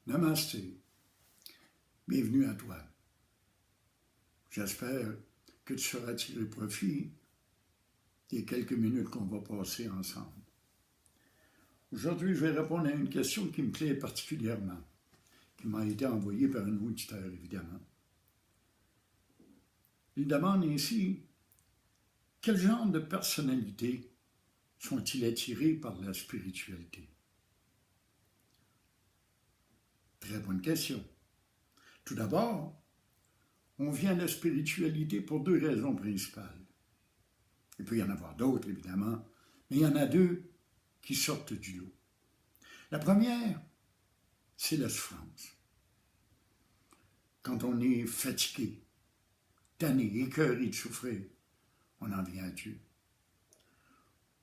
Namasté. Bienvenue à toi. J'espère que tu sauras tirer profit des quelques minutes qu'on va passer ensemble. Aujourd'hui, je vais répondre à une question qui me plaît particulièrement, qui m'a été envoyée par un auditeur, évidemment. Il demande ainsi, quel genre de personnalités sont-ils attirés par la spiritualité? Très bonne question. Tout d'abord, on vient à la spiritualité pour deux raisons principales. Il peut y en avoir d'autres, évidemment, mais il y en a deux qui sortent du lot. La première, c'est la souffrance. Quand on est fatigué, tanné, écœuré de souffrir, on en vient à Dieu.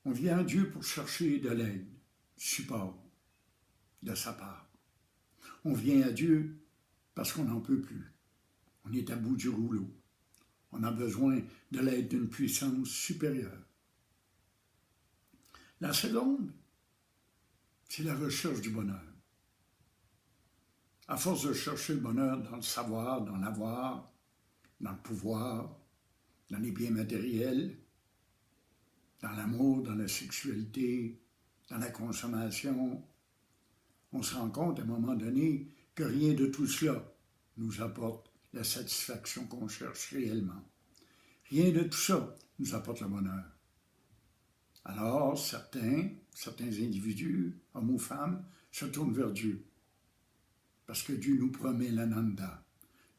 On vient à Dieu pour chercher de l'aide, du support de sa part. On vient à Dieu parce qu'on n'en peut plus. On est à bout du rouleau. On a besoin de l'aide d'une puissance supérieure. La seconde, c'est la recherche du bonheur. À force de chercher le bonheur dans le savoir, dans l'avoir, dans le pouvoir, dans les biens matériels, dans l'amour, dans la sexualité, dans la consommation, on se rend compte à un moment donné que rien de tout cela nous apporte la satisfaction qu'on cherche réellement. Rien de tout ça nous apporte le bonheur. Alors, certains individus, hommes ou femmes, se tournent vers Dieu. Parce que Dieu nous promet l'ananda.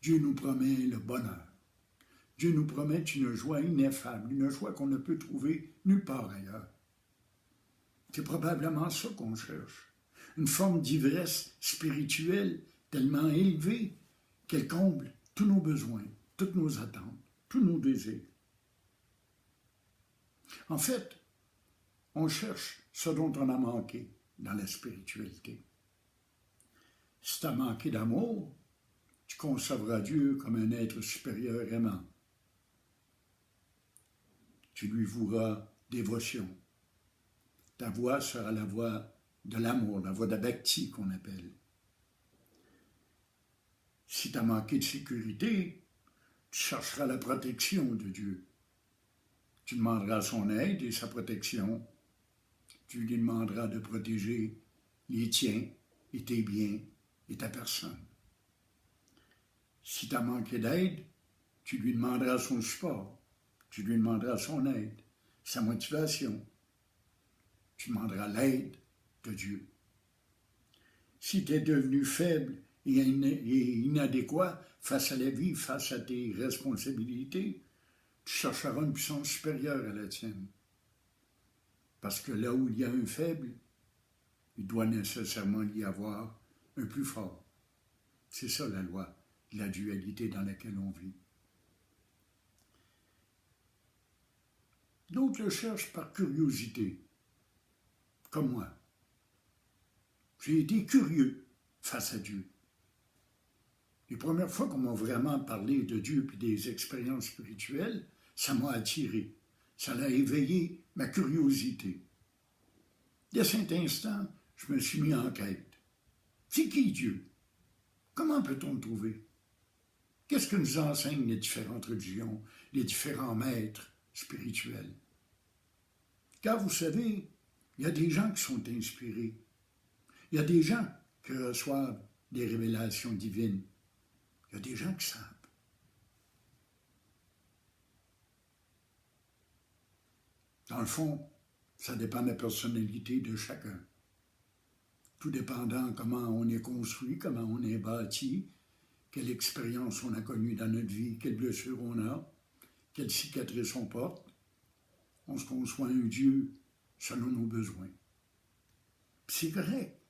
Dieu nous promet le bonheur. Dieu nous promet une joie ineffable, une joie qu'on ne peut trouver nulle part ailleurs. C'est probablement ça qu'on cherche. Une forme d'ivresse spirituelle tellement élevée qu'elle comble tous nos besoins, toutes nos attentes, tous nos désirs. En fait, on cherche ce dont on a manqué dans la spiritualité. Si tu as manqué d'amour, tu concevras Dieu comme un être supérieur aimant. Tu lui voueras dévotion. Ta voix sera la voix de l'amour, la voix de bhakti qu'on appelle. Si tu as manqué de sécurité, tu chercheras la protection de Dieu. Tu demanderas son aide et sa protection. Tu lui demanderas de protéger les tiens et tes biens et ta personne. Si tu as manqué d'aide, tu lui demanderas son support. Tu lui demanderas son aide, sa motivation. Tu demanderas l'aide de Dieu. Si tu es devenu faible et inadéquat face à la vie, face à tes responsabilités, tu chercheras une puissance supérieure à la tienne. Parce que là où il y a un faible, il doit nécessairement y avoir un plus fort. C'est ça la loi de la dualité dans laquelle on vit. D'autres le cherchent par curiosité, comme moi. J'ai été curieux face à Dieu. Les premières fois qu'on m'a vraiment parlé de Dieu et des expériences spirituelles, ça m'a attiré. Ça a éveillé ma curiosité. Dès cet instant, je me suis mis en quête. C'est qui Dieu? Comment peut-on le trouver? Qu'est-ce que nous enseignent les différentes religions, les différents maîtres spirituels? Car vous savez, il y a des gens qui sont inspirés. Il y a des gens qui reçoivent des révélations divines. Il y a des gens qui savent. Dans le fond, ça dépend de la personnalité de chacun. Tout dépendant comment on est construit, comment on est bâti, quelle expérience on a connue dans notre vie, quelles blessures on a, quelles cicatrices on porte, on se conçoit un Dieu selon nos besoins. Puis c'est correct.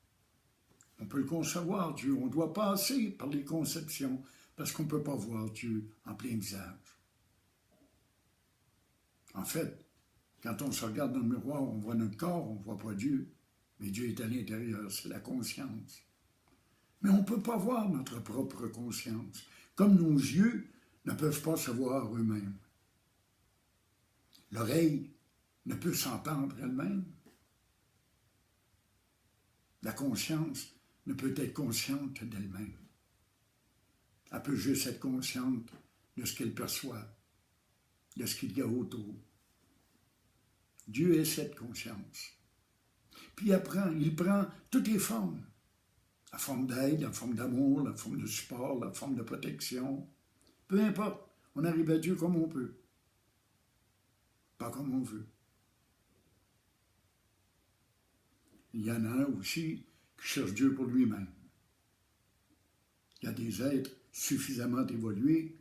On peut le concevoir, Dieu. On doit passer par les conceptions parce qu'on ne peut pas voir Dieu en plein visage. En fait, quand on se regarde dans le miroir, on voit notre corps, on ne voit pas Dieu. Mais Dieu est à l'intérieur, c'est la conscience. Mais on ne peut pas voir notre propre conscience, comme nos yeux ne peuvent pas se voir eux-mêmes. L'oreille ne peut s'entendre elle-même. La conscience ne peut être consciente d'elle-même. Elle peut juste être consciente de ce qu'elle perçoit, de ce qu'il y a autour. Dieu est cette conscience. Puis il prend toutes les formes. La forme d'aide, la forme d'amour, la forme de support, la forme de protection. Peu importe, on arrive à Dieu comme on peut. Pas comme on veut. Il y en a aussi qui cherchent Dieu pour lui-même. Il y a des êtres suffisamment évolués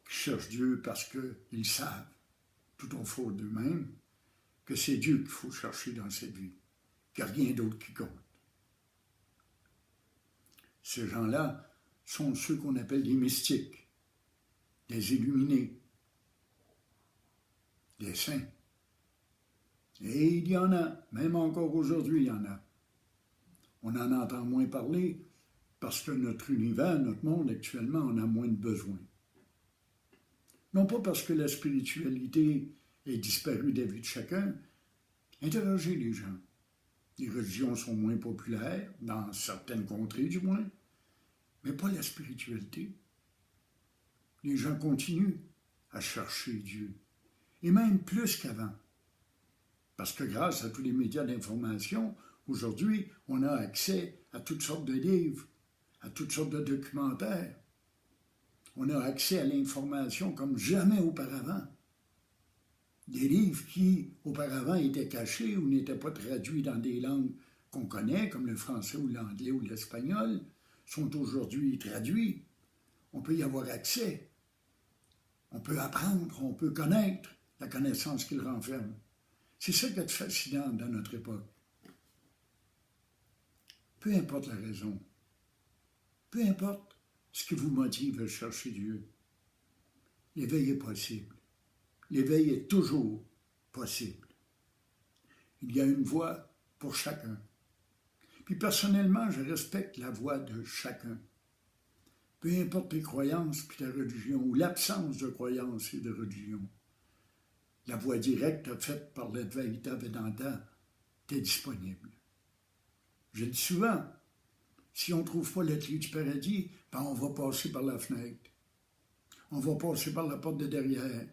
qui cherchent Dieu parce qu'ils savent, tout au fond d'eux-mêmes, que c'est Dieu qu'il faut chercher dans cette vie, qu'il n'y a rien d'autre qui compte. Ces gens-là sont ceux qu'on appelle des mystiques, des illuminés, des saints. Et il y en a, même encore aujourd'hui, il y en a. On en entend moins parler parce que notre univers, notre monde actuellement, en a moins de besoin. Non pas parce que la spiritualité est disparue des vies de chacun. Interrogez les gens. Les religions sont moins populaires, dans certaines contrées du moins, mais pas la spiritualité. Les gens continuent à chercher Dieu, et même plus qu'avant. Parce que grâce à tous les médias d'information, aujourd'hui, on a accès à toutes sortes de livres, à toutes sortes de documentaires. On a accès à l'information comme jamais auparavant. Des livres qui, auparavant, étaient cachés ou n'étaient pas traduits dans des langues qu'on connaît, comme le français ou l'anglais ou l'espagnol, sont aujourd'hui traduits. On peut y avoir accès. On peut apprendre, on peut connaître la connaissance qu'ils renferment. C'est ça qui est fascinant dans notre époque. Peu importe la raison, peu importe ce qui vous motive à chercher Dieu, l'éveil est possible. L'éveil est toujours possible. Il y a une voie pour chacun. Puis personnellement, je respecte la voie de chacun. Peu importe tes croyances puis ta religion, ou l'absence de croyances et de religion. La voie directe faite par l'Advaita Vedanta est disponible. Je dis souvent, si on ne trouve pas la clé du paradis, ben on va passer par la fenêtre. On va passer par la porte de derrière.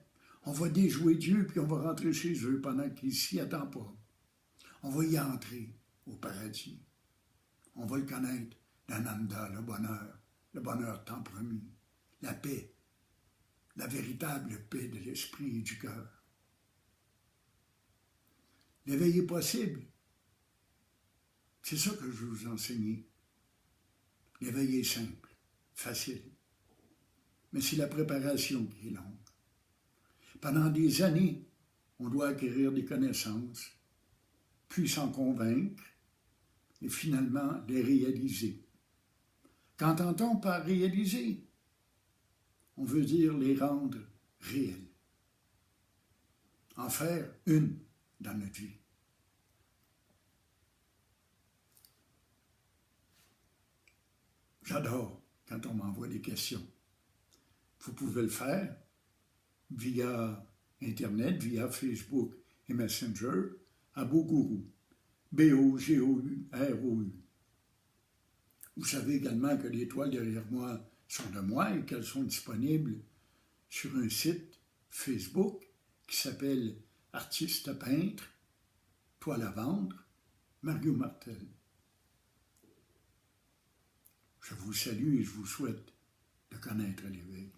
On va déjouer Dieu, puis on va rentrer chez eux pendant qu'il ne s'y attend pas. On va y entrer au paradis. On va le connaître, l'ananda, le bonheur tant promis, la paix, la véritable paix de l'esprit et du cœur. L'éveil est possible. C'est ça que je vous enseigne. L'éveil est simple, facile. Mais c'est la préparation qui est longue. Pendant des années, on doit acquérir des connaissances, puis s'en convaincre, et finalement les réaliser. Qu'entend-on par réaliser? On veut dire les rendre réels. En faire une dans notre vie. J'adore quand on m'envoie des questions. Vous pouvez le faire via Internet, via Facebook et Messenger, à Boguru, B-O-G-O-U-R-O-U. Vous savez également que les toiles derrière moi sont de moi et qu'elles sont disponibles sur un site Facebook qui s'appelle Artiste peintre, toile à vendre, Mario Martel. Je vous salue et je vous souhaite de connaître l'éveil.